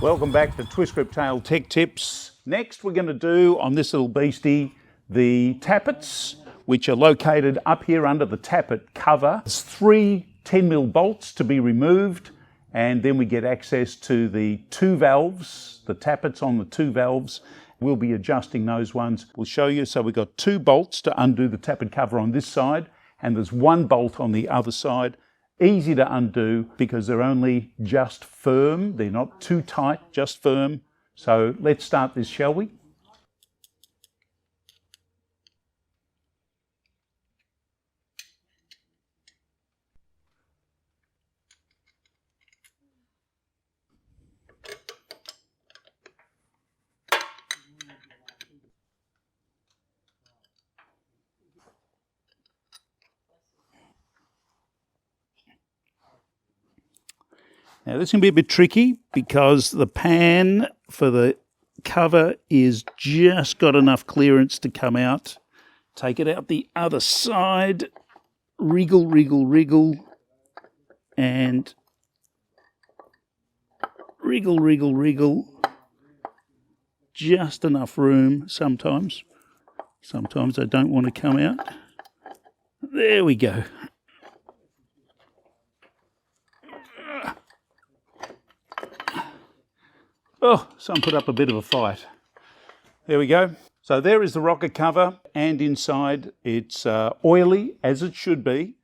Welcome back to Twist Grip Tail Tech Tips. Next we're going to do on this little beastie the tappets, which are located up here under the tappet cover. There's 3 10mm bolts to be removed, and then we get access to the 2 valves, the tappets on the 2 valves. We'll be adjusting those ones. We'll show you. So we've got 2 bolts to undo the tappet cover on this side, and there's 1 bolt on the other side. Easy to undo because they're only just firm. They're not too tight, just firm. So let's start this, shall we? Now this can be a bit tricky because the pan for the cover is just got enough clearance to come out. Take it out the other side, wriggle, wriggle, wriggle, and wriggle, wriggle, wriggle. Just enough room sometimes. Sometimes they don't want to come out. There we go. Oh, some put up a bit of a fight. There we go. So there is the rocker cover, and inside it's oily, as it should be.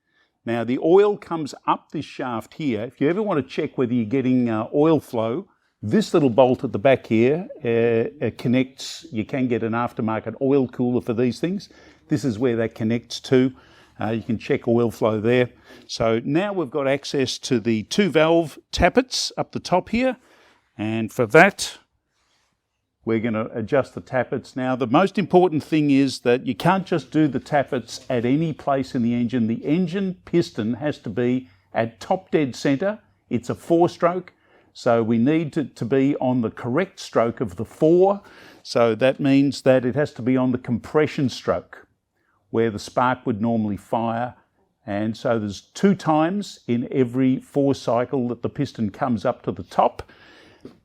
Now the oil comes up this shaft here. If you ever want to check whether you're getting oil flow, this little bolt at the back here connects. You can get an aftermarket oil cooler for these things. This is where that connects to. You can check oil flow there. So now we've got access to the 2 valve tappets up the top here. And for that, we're going to adjust the tappets. Now, the most important thing is that you can't just do the tappets at any place in the engine. The engine piston has to be at top dead center. It's a 4-stroke, so we need to be on the correct stroke of the 4. So that means that it has to be on the compression stroke, where the spark would normally fire. And so there's 2 times in every 4 cycle that the piston comes up to the top.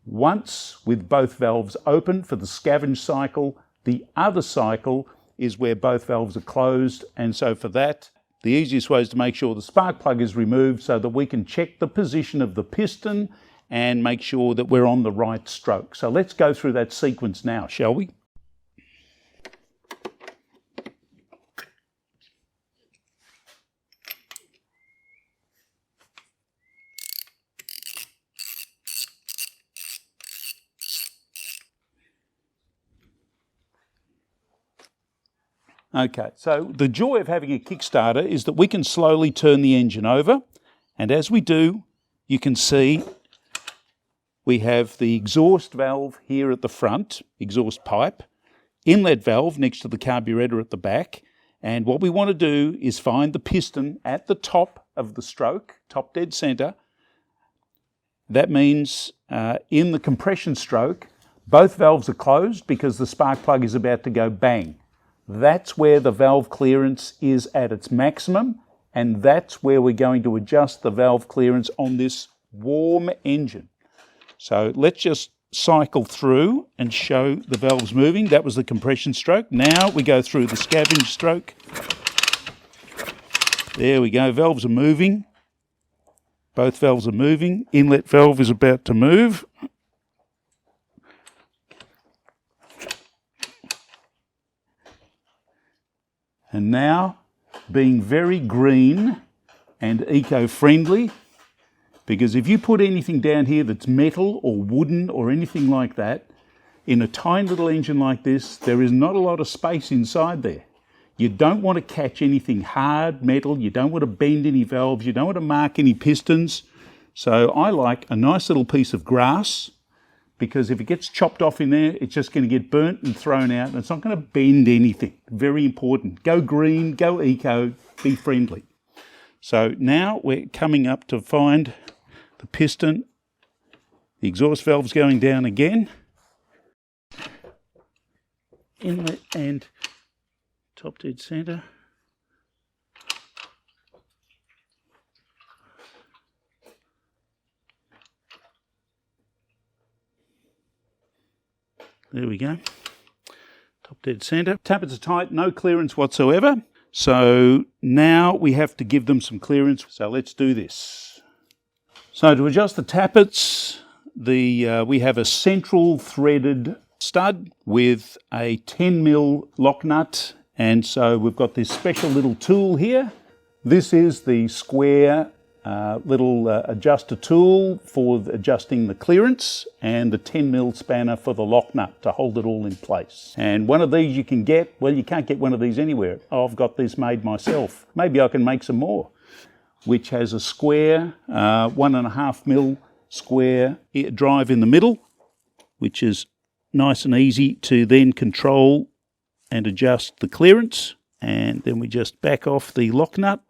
Once with both valves open for the scavenge cycle. The other cycle is where both valves are closed, and so for that, the easiest way is to make sure the spark plug is removed so that we can check the position of the piston and make sure that we're on the right stroke. So let's go through that sequence now, shall we? Okay, so the joy of having a Kickstarter is that we can slowly turn the engine over, and as we do, you can see we have the exhaust valve here at the front, exhaust pipe, inlet valve next to the carburetor at the back, and what we want to do is find the piston at the top of the stroke, top dead center. That means in the compression stroke, both valves are closed because the spark plug is about to go bang. That's where the valve clearance is at its maximum, and that's where we're going to adjust the valve clearance on this warm engine. So let's just cycle through and show the valves moving. That was the compression stroke. Now we go through the scavenge stroke. There we go, valves are moving. Both valves are moving. Inlet valve is about to move. And now, being very green and eco-friendly, because if you put anything down here that's metal or wooden or anything like that, in a tiny little engine like this, there is not a lot of space inside there. You don't want to catch anything hard, metal, you don't want to bend any valves, you don't want to mark any pistons. So I like a nice little piece of grass, because if it gets chopped off in there, it's just going to get burnt and thrown out, and it's not going to bend anything. Very important. Go green, go eco, be friendly. So now we're coming up to find the piston. The exhaust valve's going down again. Inlet and top dead center. There we go. Top dead centre. Tappets are tight, no clearance whatsoever. So now we have to give them some clearance. So let's do this. So to adjust the tappets, we have a central threaded stud with a 10mm lock nut. And so we've got this special little tool here. This is the square little adjuster tool for adjusting the clearance, and the 10mm spanner for the lock nut to hold it all in place. And one of these you can get, well, you can't get one of these anywhere. Oh, I've got this made myself. Maybe I can make some more, which has a square 1.5mm square drive in the middle, which is nice and easy to then control and adjust the clearance. And then we just back off the lock nut.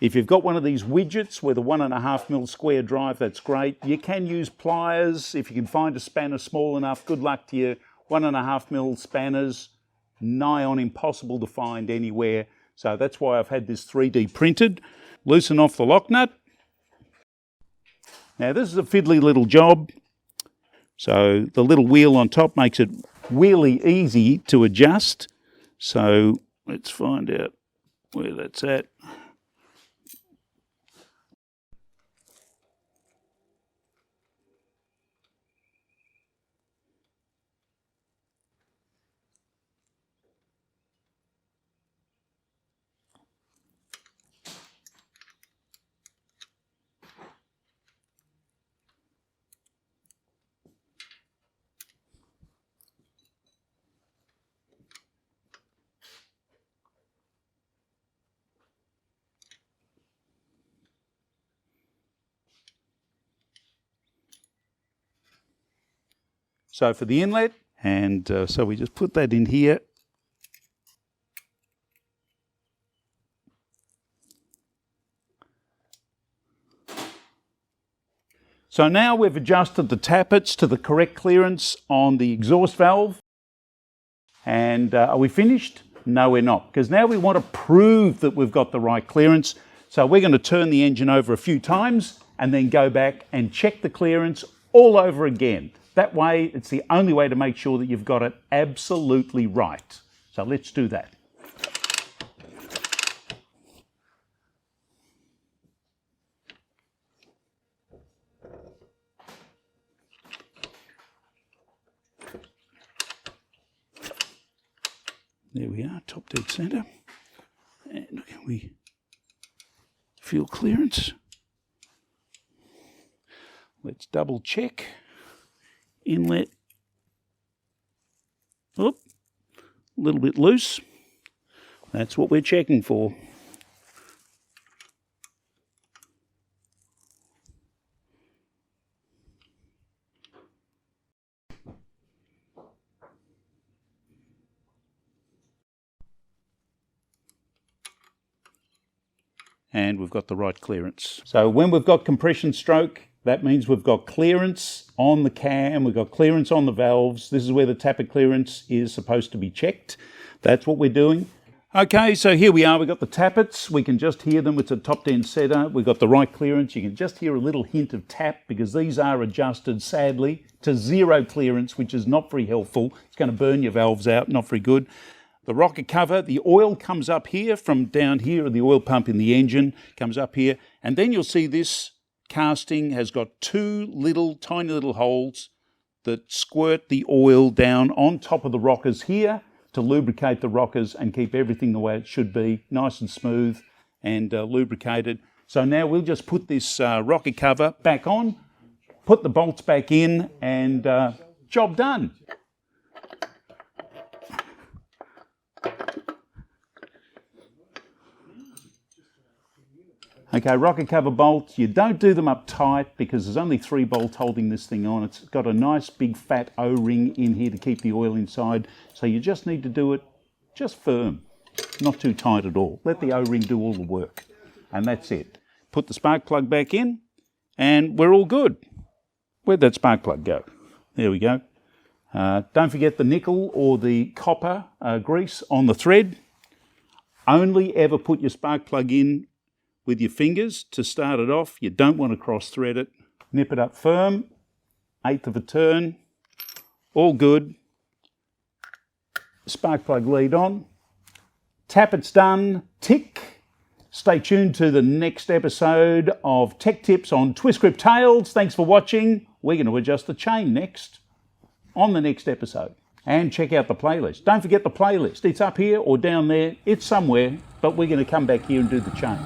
If you've got one of these widgets with a 1.5mm square drive, that's great. You can use pliers. If you can find a spanner small enough, good luck to you. 1.5mm spanners, nigh on impossible to find anywhere. So that's why I've had this 3D printed. Loosen off the lock nut. Now this is a fiddly little job. So the little wheel on top makes it really easy to adjust. So let's find out where that's at. So for the inlet, and so we just put that in here. So now we've adjusted the tappets to the correct clearance on the exhaust valve. And are we finished? No, we're not, because now we want to prove that we've got the right clearance. So we're going to turn the engine over a few times and then go back and check the clearance all over again. That way, it's the only way to make sure that you've got it absolutely right. So let's do that. There we are, top dead centre. And we fuel clearance. Let's double check. Inlet, oop, a little bit loose. That's what we're checking for. And we've got the right clearance. So when we've got compression stroke, that means we've got clearance on the cam, we've got clearance on the valves. This is where the tappet clearance is supposed to be checked. That's what we're doing. Okay, so here we are. We've got the tappets. We can just hear them. It's a top end setter. We've got the right clearance. You can just hear a little hint of tap because these are adjusted, sadly, to zero clearance, which is not very helpful. It's going to burn your valves out, not very good. The rocker cover, the oil comes up here from down here, the oil pump in the engine comes up here. And then you'll see this casting has got two little, tiny little holes that squirt the oil down on top of the rockers here to lubricate the rockers and keep everything the way it should be, nice and smooth and lubricated. So now we'll just put this rocker cover back on, put the bolts back in, and job done. Okay, rocker cover bolts, you don't do them up tight because there's only 3 bolts holding this thing on. It's got a nice big fat O-ring in here to keep the oil inside. So you just need to do it just firm, not too tight at all. Let the O-ring do all the work. And that's it. Put the spark plug back in and we're all good. Where'd that spark plug go? There we go. Don't forget the nickel or the copper grease on the thread. Only ever put your spark plug in with your fingers to start it off. You don't want to cross thread it. Nip it up firm, 1/8 of a turn, all good. Spark plug lead on. Tappets done. Tick. Stay tuned to the next episode of Tech Tips on Twist Grip Tails. Thanks for watching. We're going to adjust the chain next on the next episode. And check out the playlist. Don't forget the playlist. It's up here or down there. It's somewhere, but we're going to come back here and do the chain.